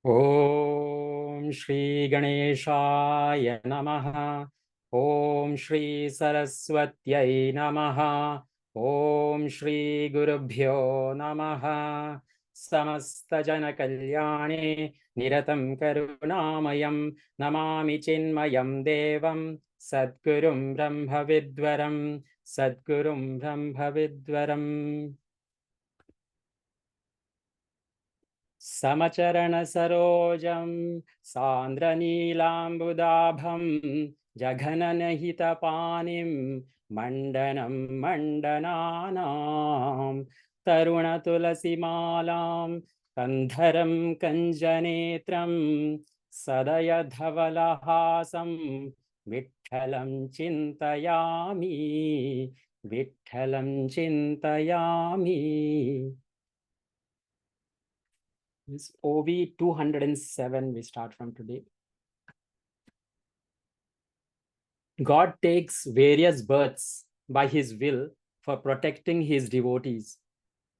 Om Shri Ganeshaya Namaha. Om Shri Saraswatyai Namaha. Om Shri Gurubhyo Namaha. Samasta Jana Kalyane Niratam Karunamayam Namami Chinmayam Devam Sadgurum Brahma Vidwaram Sadgurum Brahma Vidwaram. समचरण सरोजं सान्द्रनीलाम्बुदाभं जघननहितपानिं मण्डनं मण्डनानां तरुणतुलसीमालां कन्धरं कञ्जनेत्रं सदयधवलहासं विठ्ठलं चिन्तयामि विठ्ठलं चिन्तयामि. This OV 207 we start from today. God takes various births by his will for protecting his devotees.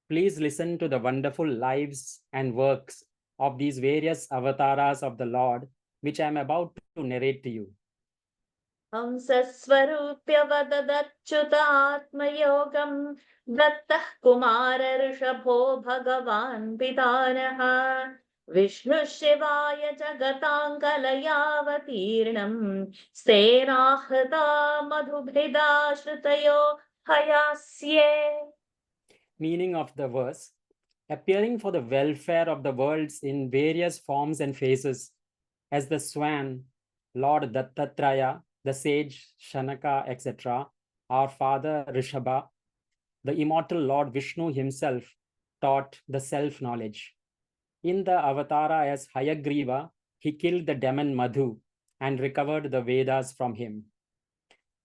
Please listen to the wonderful lives and works of these various avatars of the Lord, which I am about to narrate to you. हंसस्वरूप्य वददच्युत आत्मयोगं दत्तः कुमार ऋषभो भगवान् पितानः विष्णुः शिवाय जगताङ्कलयावतीर्णं सेनाहृता मधुभिदाश्रितयो हयास्ये. Meaning of the verse: appearing for the welfare of the worlds in various forms and faces, as the swan, Lord Dattatreya, the sage Shanaka, etc., our father Rishabha, the immortal Lord Vishnu himself taught the self-knowledge. In the avatara as Hayagriva, he killed the demon Madhu and recovered the Vedas from him.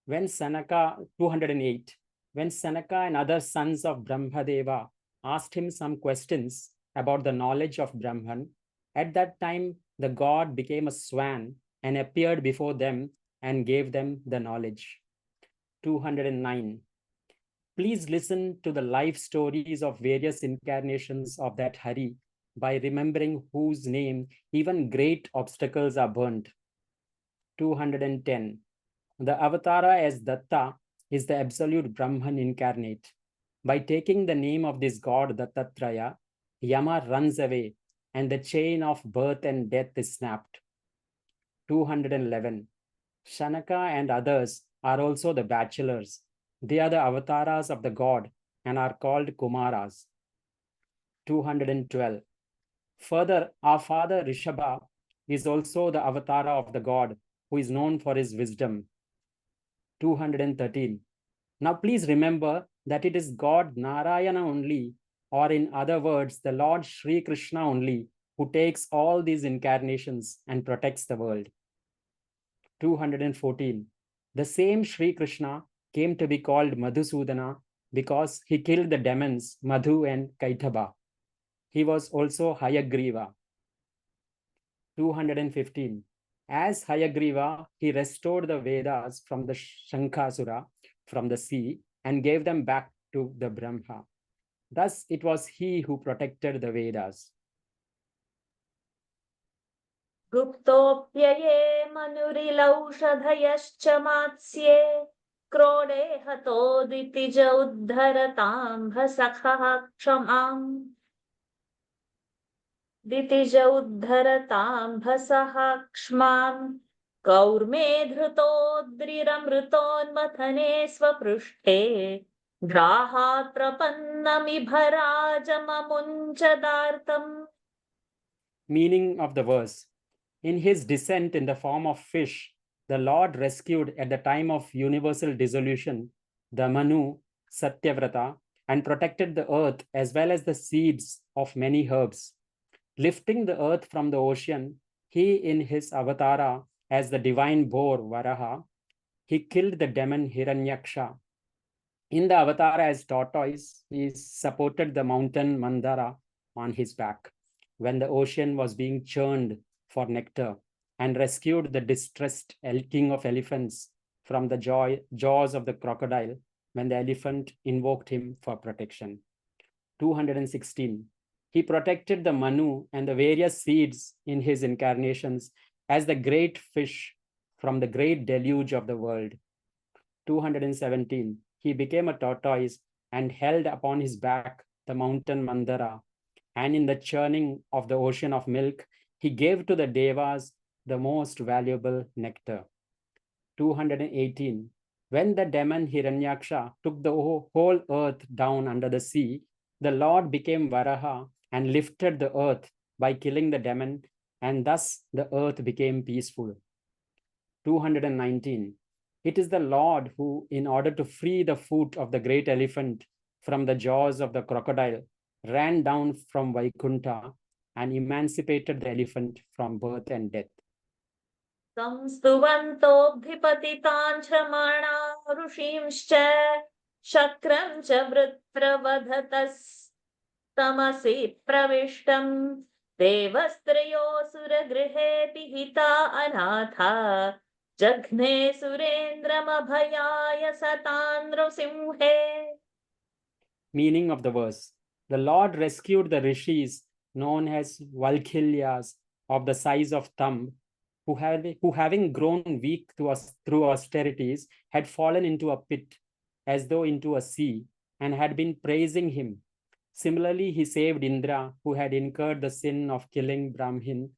When Sanaka, 208, when Sanaka and other sons of Brahmadeva asked him some questions about the knowledge of Brahman, at that time the god became a swan and appeared before them and gave them the knowledge. 209. Please listen to the life stories of various incarnations of that Hari, by remembering whose name even great obstacles are burnt. 210. The avatara as Datta is the absolute Brahman incarnate. By taking the name of this god Dattatreya, Yama runs away and the chain of birth and death is snapped. 211. Shanaka and others are also the bachelors. They are the avatars of the god and are called Kumaras. 212. Further, our father Rishabha is also the avatara of the god who is known for his wisdom. 213. Now please remember that it is God Narayana only, or in other words, the Lord Sri Krishna only, who takes all these incarnations and protects the world. 214. The same Sri Krishna came to be called Madhusudana because he killed the demons Madhu and Kaitaba. He was also Hayagriva. 215. As Hayagriva, he restored the Vedas from the Shankasura, from the sea, and gave them back to the Brahma. Thus, it was he who protected the Vedas. गुप्तोऽप्यये मनुरिलौषधयश्च मात्स्ये क्रोडे हतोदितिज उद्धरताम्भसखः क्षमाम् दितिज उद्धरताम्भसः क्ष्माम् कौर्मे धृतोद्रिरमृतोन्मथने स्वपृष्ठे ग्राहात् प्रपन्नमिभराजममुञ्चदार्तम्. Meaning of the verse: in his descent in the form of fish, the Lord rescued at the time of universal dissolution the Manu, Satyavrata, and protected the earth as well as the seeds of many herbs. Lifting the earth from the ocean, he in his avatara as the divine boar Varaha, he killed the demon Hiranyaksha. In the avatar as tortoise, he supported the mountain Mandara on his back when the ocean was being churned for nectar, and rescued the distressed king of elephants from the jaws of the crocodile when the elephant invoked him for protection. 216. He protected the Manu and the various seeds in his incarnations as the great fish from the great deluge of the world. 217. He became a tortoise and held upon his back the mountain Mandara. And in the churning of the ocean of milk, he gave to the Devas the most valuable nectar. 218. When the demon Hiranyaksha took the whole earth down under the sea, the Lord became Varaha and lifted the earth by killing the demon, and thus the earth became peaceful. 219. It is the Lord who, in order to free the foot of the great elephant from the jaws of the crocodile, ran down from Vaikuntha and emancipated the elephant from birth and death. संस्तुवन्तोऽभिपतितान् श्रमाणा ऋषींश्च शक्रं च वृत्रवधतस्तमसि प्रविष्टम् देवस्त्रयोऽसुरगृहे पिहिता अनाथा जघ्ने सुरेन्द्रमभयाय सतां नृसिंहे. Meaning of the verse: the Lord rescued the rishis known as Valkilyas of the size of thumb, who having grown weak through austerities, had fallen into a pit as though into a sea, and had been praising him. Similarly, he saved Indra, who had incurred the sin of killing Brahmin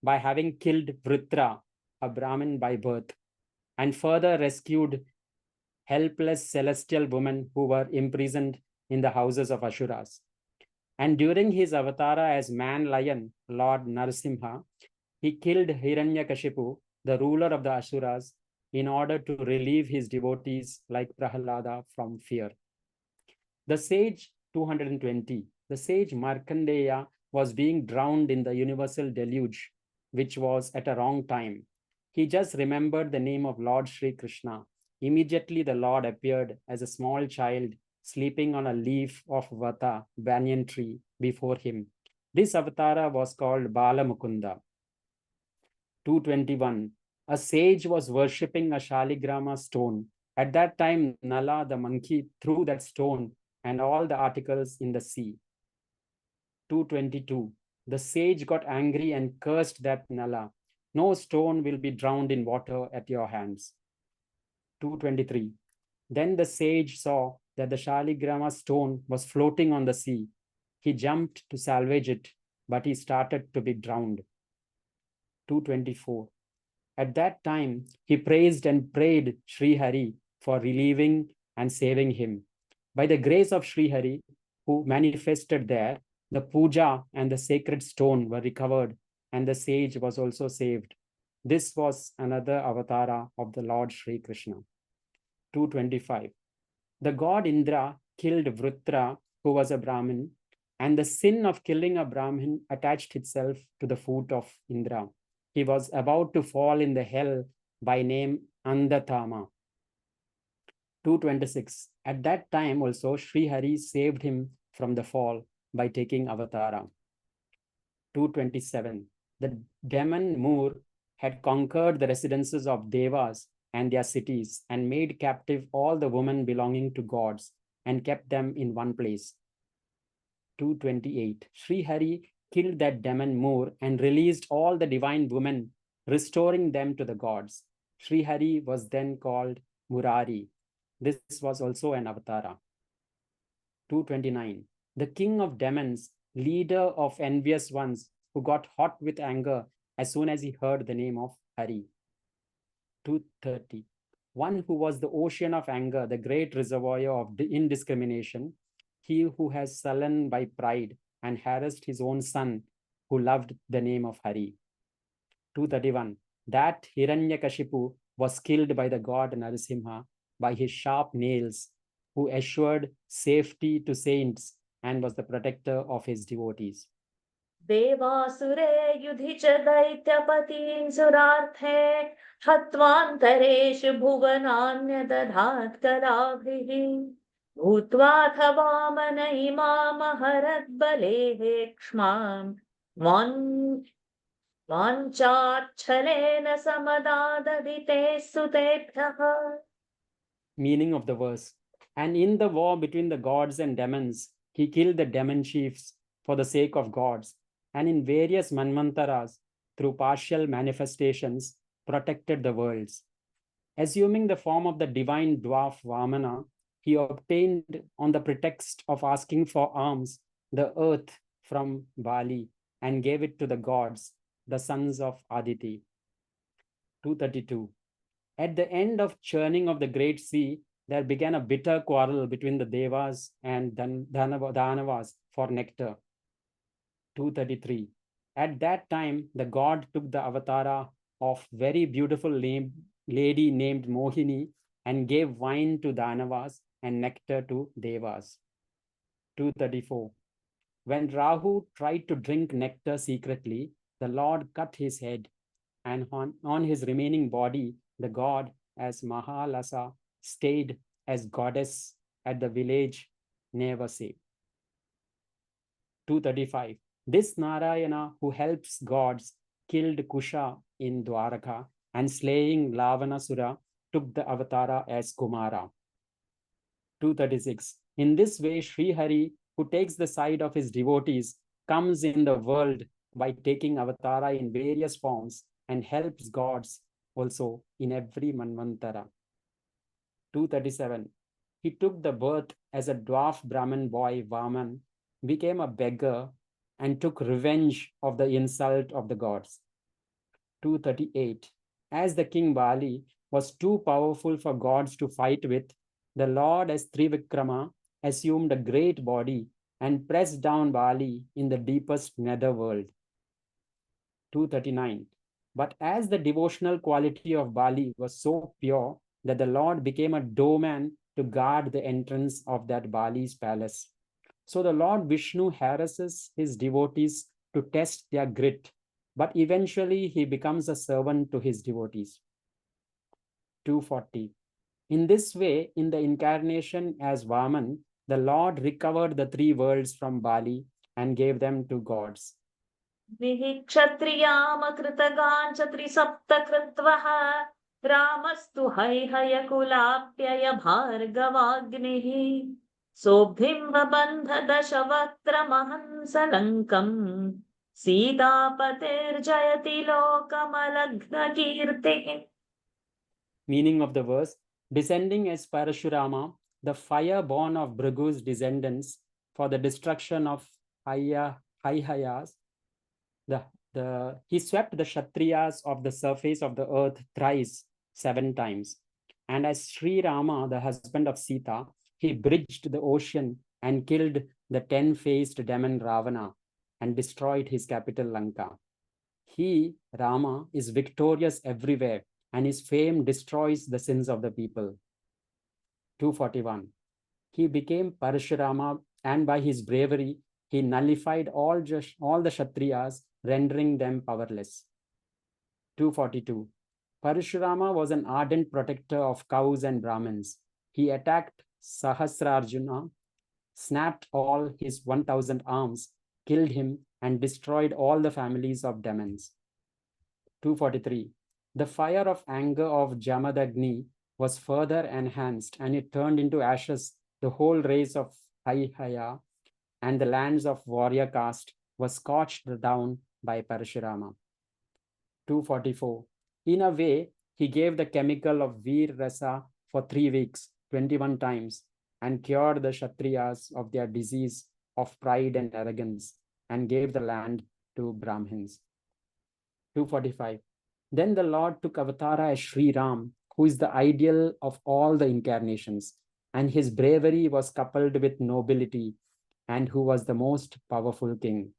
by having killed Vritra, a Brahmin by birth, and further rescued helpless celestial women who were imprisoned in the houses of Asuras. And during his avatara as man-lion, Lord Narasimha, he killed Hiranyakashipu, the ruler of the Asuras, in order to relieve his devotees like Prahalada from fear. The sage 220, the sage Markandeya was being drowned in the universal deluge, which was at a wrong time. He just remembered the name of Lord Sri Krishna. Immediately the Lord appeared as a small child sleeping on a leaf of Vata, banyan tree, before him. This avatara was called Bala Mukunda. 221. A sage was worshipping a Shaligrama stone. At that time, Nala, the monkey, threw that stone and all the articles in the sea. 222. The sage got angry and cursed that Nala. No stone will be drowned in water at your hands. 223. Then the sage saw that the Shaligrama stone was floating on the sea. He jumped to salvage it, but he started to be drowned. 224. At that time, he praised and prayed Sri Hari for relieving and saving him. By the grace of Sri Hari, who manifested there, the puja and the sacred stone were recovered, and the sage was also saved. This was another avatara of the Lord Sri Krishna. 225. The god Indra killed Vritra, who was a Brahmin, and the sin of killing a Brahmin attached itself to the foot of Indra. He was about to fall in the hell by name Andatama. 226. At that time also, Sri Hari saved him from the fall by taking avatara. 227. The demon Moor had conquered the residences of Devas and their cities and made captive all the women belonging to gods and kept them in one place. 228. Sri Hari killed that demon Moor and released all the divine women, restoring them to the gods. Sri Hari was then called Murari. This was also an avatara. 229. The king of demons, leader of envious ones, who got hot with anger as soon as he heard the name of Hari. 230. One who was the ocean of anger, the great reservoir of indiscrimination, he who has sullen by pride and harassed his own son, who loved the name of Hari. 231. That Hiranyakashipu was killed by the god Narasimha by his sharp nails, who assured safety to saints and was the protector of his devotees. देवासुरे युधि च दैत्यपतीन् सुरार्थे हत्वान्तरेषु भुवनान्यदधात् कलाभिः भूत्वाथ Vaman इमामहरद्बलेः क्ष्माम् वाञ्छाच्छलेन समदाददिते सुतेभ्यः. Meaning of the verse: and in the war between the gods and demons, he killed the demon chiefs for the sake of gods, and in various manvantaras, through partial manifestations, protected the worlds. Assuming the form of the divine dwarf Vamana, he obtained, on the pretext of asking for alms, the earth from Bali and gave it to the gods, the sons of Aditi. 232. At the end of churning of the great sea, there began a bitter quarrel between the Devas and Danavas for nectar. 233. At that time, the god took the avatara of very beautiful lady named Mohini and gave wine to Danavas and nectar to Devas. 234. When Rahu tried to drink nectar secretly, the Lord cut his head, and on his remaining body, the god, as Mahalasa, stayed as goddess at the village Nevase. 235. This Narayana, who helps gods, killed Kusha in Dwaraka and slaying Lavanasura, took the avatara as Kumara. 236. In this way, Sri Hari, who takes the side of his devotees, comes in the world by taking avatara in various forms and helps gods also in every manvantara. 237. He took the birth as a dwarf Brahmin boy Vaman, became a beggar, and took revenge of the insult of the gods. 238. As the king Bali was too powerful for gods to fight with, the Lord as Trivikrama assumed a great body and pressed down Bali in the deepest netherworld. 239. But as the devotional quality of Bali was so pure that the Lord became a doorman to guard the entrance of that Bali's palace. So the Lord Vishnu harasses his devotees to test their grit, but eventually he becomes a servant to his devotees. 240. In this way, in the incarnation as Vaman, the Lord recovered the three worlds from Bali and gave them to gods. विहिक्षत्रियामकृतगाञ्च त्रिसप्तकृत्वः रामस्तु हैहयकुलाप्यय भार्गवाग्निः सोऽभिम्बबन्धदशवक्त्रमहंसलङ्कम् सीतापतिर्जयति लोकमलघ्नकीर्तिः. Meaning of the verse: descending as Parashurama, the fire born of Bhrigu's descendants for the destruction of Haihayas, he swept the Kshatriyas of the surface of the earth thrice, 7 times. And as Sri Rama, the husband of Sita, he bridged the ocean and killed the 10-faced demon Ravana and destroyed his capital Lanka. He, Rama, is victorious everywhere, and his fame destroys the sins of the people. 241. He became Parashurama, and by his bravery, he nullified all the Kshatriyas, rendering them powerless. 242. Parashurama was an ardent protector of cows and Brahmins. He attacked Sahasrarjuna, snapped all his 1,000 arms, killed him, and destroyed all the families of demons. 243. The fire of anger of Jamadagni was further enhanced, and it turned into ashes the whole race of Haihaya, and the lands of warrior caste was scorched down by Parashurama. 244. In a way, he gave the chemical of Veer Rasa for 3 weeks, 21 times, and cured the Kshatriyas of their disease of pride and arrogance, and gave the land to Brahmins. 245. Then the Lord took avatara as Sri Ram, who is the ideal of all the incarnations, and his bravery was coupled with nobility, and who was the most powerful king.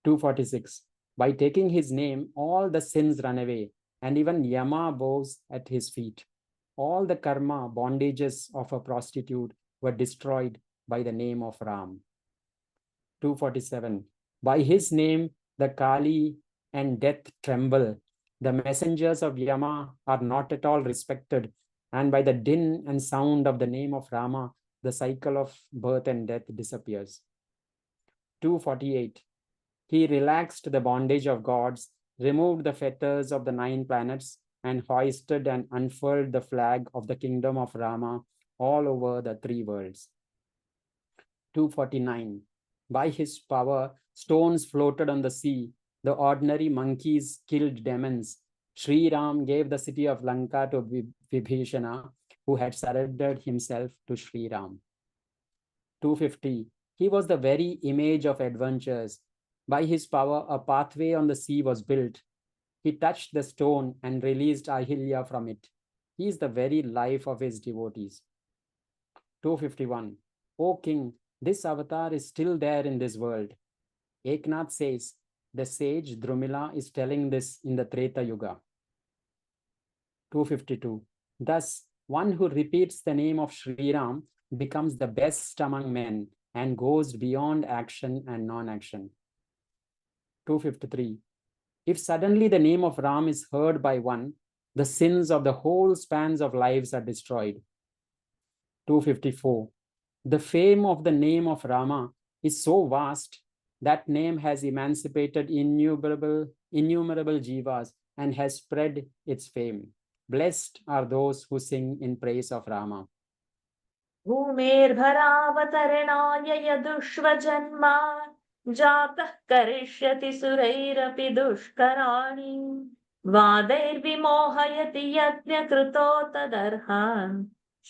246. By taking his name, all the sins run away, and even Yama bows at his feet. All the karma, bondages of a prostitute were destroyed by the name of Ram. 247. By his name, the Kali and death tremble. The messengers of Yama are not at all respected, and by the din and sound of the name of Rama, the cycle of birth and death disappears. 248. He relaxed the bondage of gods, removed the fetters of the 9 planets, and hoisted and unfurled the flag of the kingdom of Rama all over the 3 worlds. 249. By his power, stones floated on the sea. The ordinary monkeys killed demons. Sri Ram gave the city of Lanka to Vibhishana, who had surrendered himself to Sri Ram. 250. He was the very image of adventures. By his power, a pathway on the sea was built. He touched the stone and released Ahilya from it. He is the very life of his devotees. 251. O king, this avatar is still there in this world. Eknath says, the sage Drumila is telling this in the Treta Yuga. 252. Thus, one who repeats the name of Sri Ram becomes the best among men and goes beyond action and non-action. 253. If suddenly the name of Ram is heard by one, the sins of the whole spans of lives are destroyed. 254. The fame of the name of Rama is so vast that name has emancipated innumerable jivas and has spread its fame. Blessed are those who sing in praise of Rama. भूमेर्भरावतरणाय यदुष्वजन्मा जातः करिष्यति सुरैरपि दुष्कराणि वादैर्विमोहयति यज्ञकृतो तदर्हान्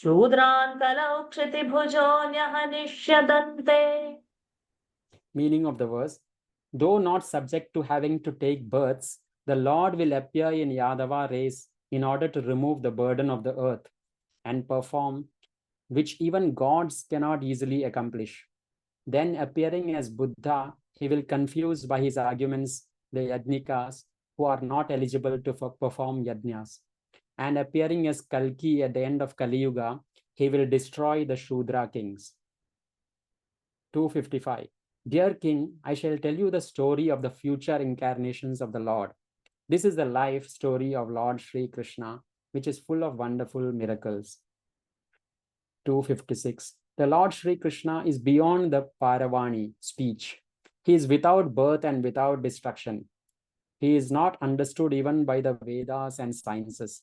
शूद्रान् कलौ क्षितिभुजोऽन्यः निष्यदन्ते. Meaning of the verse: though not subject to having to take births, the Lord will appear in Yadava race in order to remove the burden of the earth and perform which even gods cannot easily accomplish. Then, appearing as Buddha, he will confuse by his arguments the yajnikas who are not eligible to perform yajnas. And appearing as Kalki at the end of Kali Yuga, he will destroy the Shudra kings. 255. Dear King, I shall tell you the story of the future incarnations of the Lord. This is the life story of Lord Sri Krishna, which is full of wonderful miracles. 256. The Lord Sri Krishna is beyond the Paravani, speech. He is without birth and without destruction. He is not understood even by the Vedas and sciences.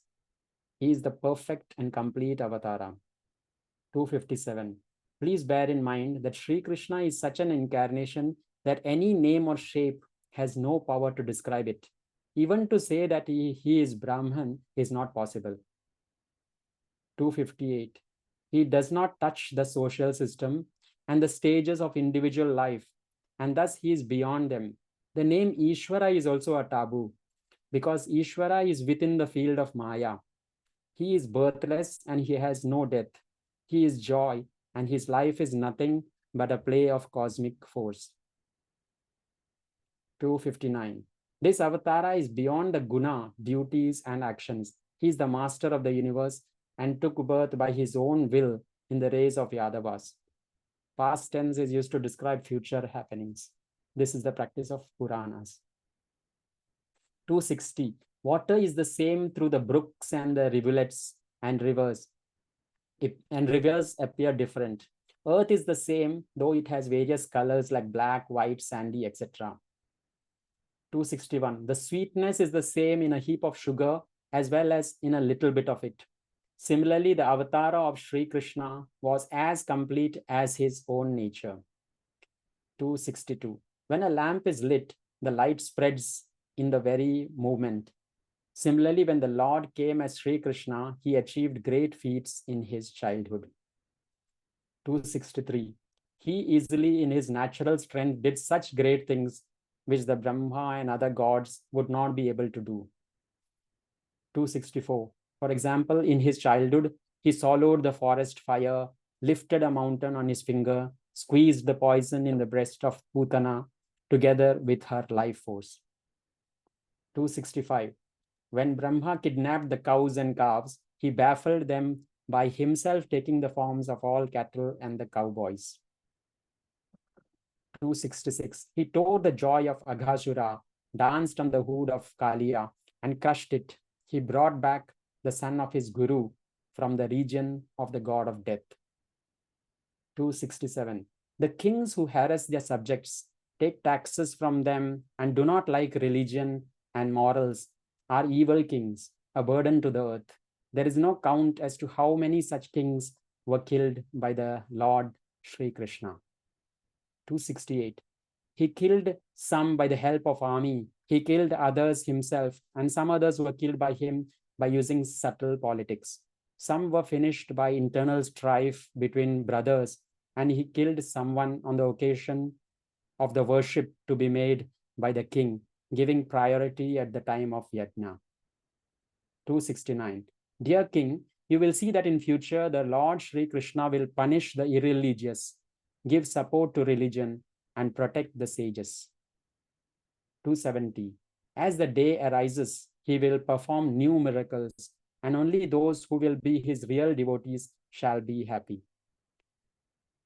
He is the perfect and complete avatara. 257. Please bear in mind that Sri Krishna is such an incarnation that any name or shape has no power to describe it. Even to say that he is Brahman is not possible. 258. He does not touch the social system and the stages of individual life, and thus he is beyond them. The name Ishvara is also a taboo, because Ishvara is within the field of Maya. He is birthless and he has no death. He is joy, and his life is nothing but a play of cosmic force. 259. This avatara is beyond the guna, duties, and actions. He is the master of the universe and took birth by his own will in the race of Yadavas. Past tense is used to describe future happenings. This is the practice of Puranas. 260. Water is the same through the brooks and the rivulets and rivers. And rivers appear different. Earth is the same, though it has various colors like black, white, sandy, etc. 261. The sweetness is the same in a heap of sugar as well as in a little bit of it. Similarly, the avatara of Sri Krishna was as complete as his own nature. 262. When a lamp is lit, the light spreads in the very movement. Similarly, when the Lord came as Sri Krishna, he achieved great feats in his childhood. 263. He easily, in his natural strength, did such great things which the Brahma and other gods would not be able to do. 264. For example, in his childhood, he swallowed the forest fire, lifted a mountain on his finger, squeezed the poison in the breast of Putana, together with her life force. 265. When Brahma kidnapped the cows and calves, he baffled them by himself taking the forms of all cattle and the cowboys. 266. He tore the joy of Aghasura, danced on the hood of Kaliya, and crushed it. He brought back the son of his guru from the region of the god of death. 267. The kings who harass their subjects, take taxes from them, and do not like religion and morals are evil kings, a burden to the earth. There is no count as to how many such kings were killed by the Lord Sri Krishna. 268. He killed some by the help of army. He killed others himself, and some others were killed by him by using subtle politics. Some were finished by internal strife between brothers, and he killed someone on the occasion of the worship to be made by the king, giving priority at the time of yajna. 269. Dear king, you will see that in future the Lord Sri Krishna will punish the irreligious, give support to religion, and protect the sages. 270. As the day arises, he will perform new miracles, and only those who will be his real devotees shall be happy.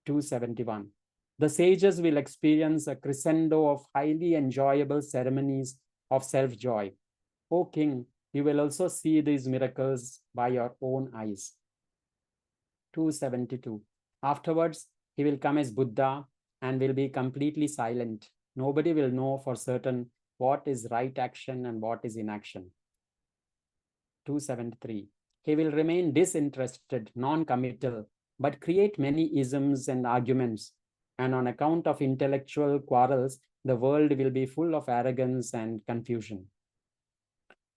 271. The sages will experience a crescendo of highly enjoyable ceremonies of self-joy. O king, you will also see these miracles by your own eyes. 272. Afterwards, he will come as Buddha and will be completely silent. Nobody will know for certain what is right action and what is inaction. 273. He will remain disinterested, non-committal, but create many isms and arguments. And on account of intellectual quarrels, the world will be full of arrogance and confusion.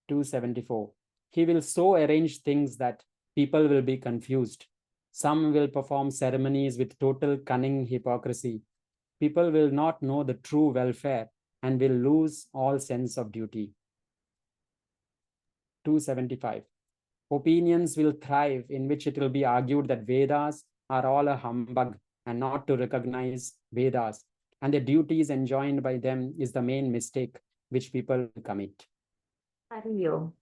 274. He will so arrange things that people will be confused. Some will perform ceremonies with total cunning hypocrisy. People will not know the true welfare and will lose all sense of duty. 275. Opinions will thrive in which it will be argued that Vedas are all a humbug and not to recognize Vedas, and the duties enjoined by them is the main mistake which people commit. Hariyo.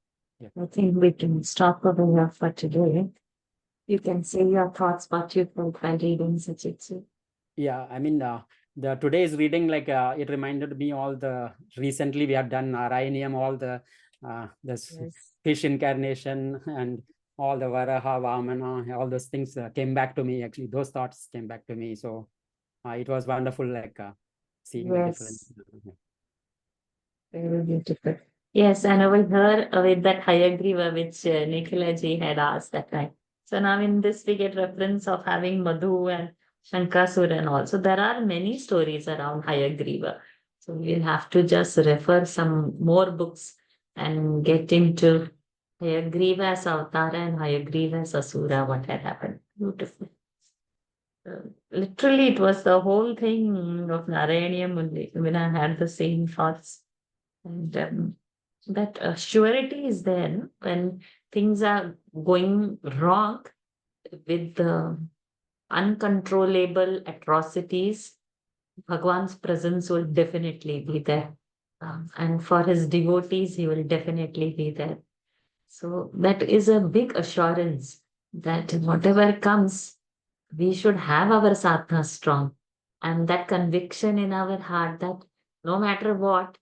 Yeah. I think we can stop over here for today. You can say your thoughts, what you felt by reading Sajitsu. Yeah, I mean, the today's reading, like it reminded me all the recently we have done Narayaniam, all the this fish incarnation and all the Varaha, Vamana, all those things came back to me. Actually, those thoughts came back to me. So it was wonderful, like seeing the different. Very beautiful. Yes, and over here with that Hayagriva, which Nikhila ji had asked that time. So now in this we get reference of having Madhu and Shankasura and all. So there are many stories around Hayagriva. So we'll have to just refer some more books and get into Hayagriva as Avtara and Hayagriva as Asura, what had happened. Beautiful. Literally, it was the whole thing of Narayaniam only. When I had the same thoughts. And that surety is there when things are going wrong with the uncontrollable atrocities. Bhagwan's presence will definitely be there. And for his devotees, he will definitely be there. So that is a big assurance that whatever comes, we should have our sadhana strong. And that conviction in our heart that no matter what,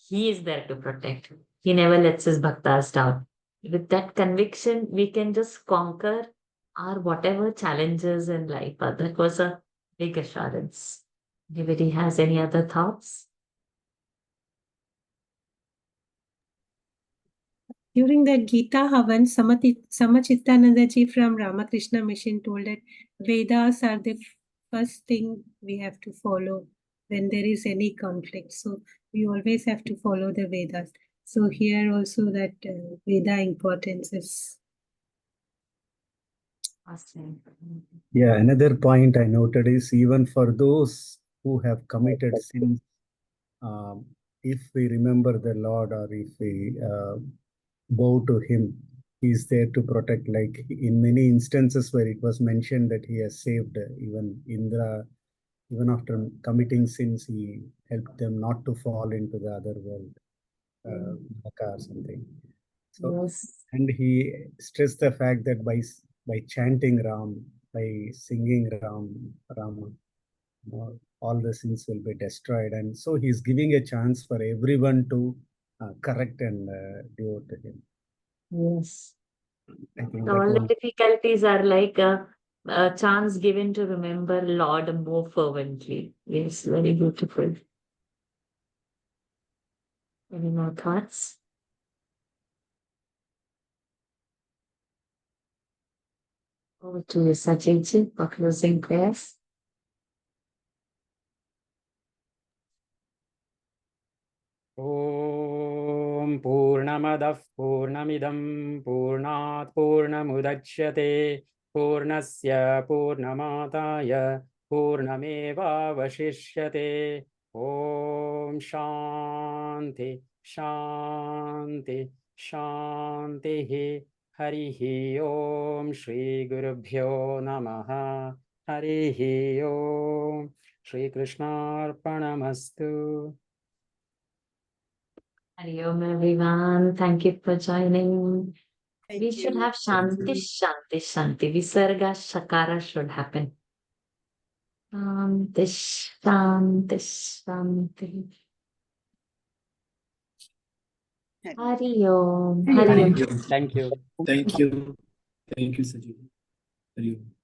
he is there to protect. He never lets his bhaktas down. With that conviction, we can just conquer our whatever challenges in life. But that was a big assurance. Anybody has any other thoughts? During that Gita Havan, Samachittananda ji from Ramakrishna Mission told that Vedas are the first thing we have to follow when there is any conflict. So we always have to follow the Vedas. So here also that Veda importance is. Awesome. Yeah, another point I noted is even for those who have committed sins, if we remember the Lord or if we bow to him, he is there to protect. Like in many instances where it was mentioned that he has saved even Indra, even after committing sins, he helped them not to fall into the other world, Naka or something. So, Yes. and he stressed the fact that by chanting Ram, by singing Rama, all the sins will be destroyed. And so he's giving a chance for everyone to correct and devote to him. Yes. I think So all the difficulties are like a chance given to remember Lord more fervently. Yes, very beautiful. Any more thoughts? Over to you, Sajid, for closing prayers. Om Purnamadah Purnamidam Purnat Purnamudachyate Purnasya Purnamataya Purnameva Vashishyate. Om Shanti Shanti Shanti. Harihi Om Shri Gurubhyo Namaha. Harihi Om. Shri Krishna Arpanamastu. Hari Om, everyone. Thank you for joining. Thank We should you. have Shanti, Shanti, Shanti. Visarga, Shakara should happen. Shanti, Shanti, Shanti. Hari Om, Hari Om. Thank you. Thank you. Thank you, Saji. Hari Om.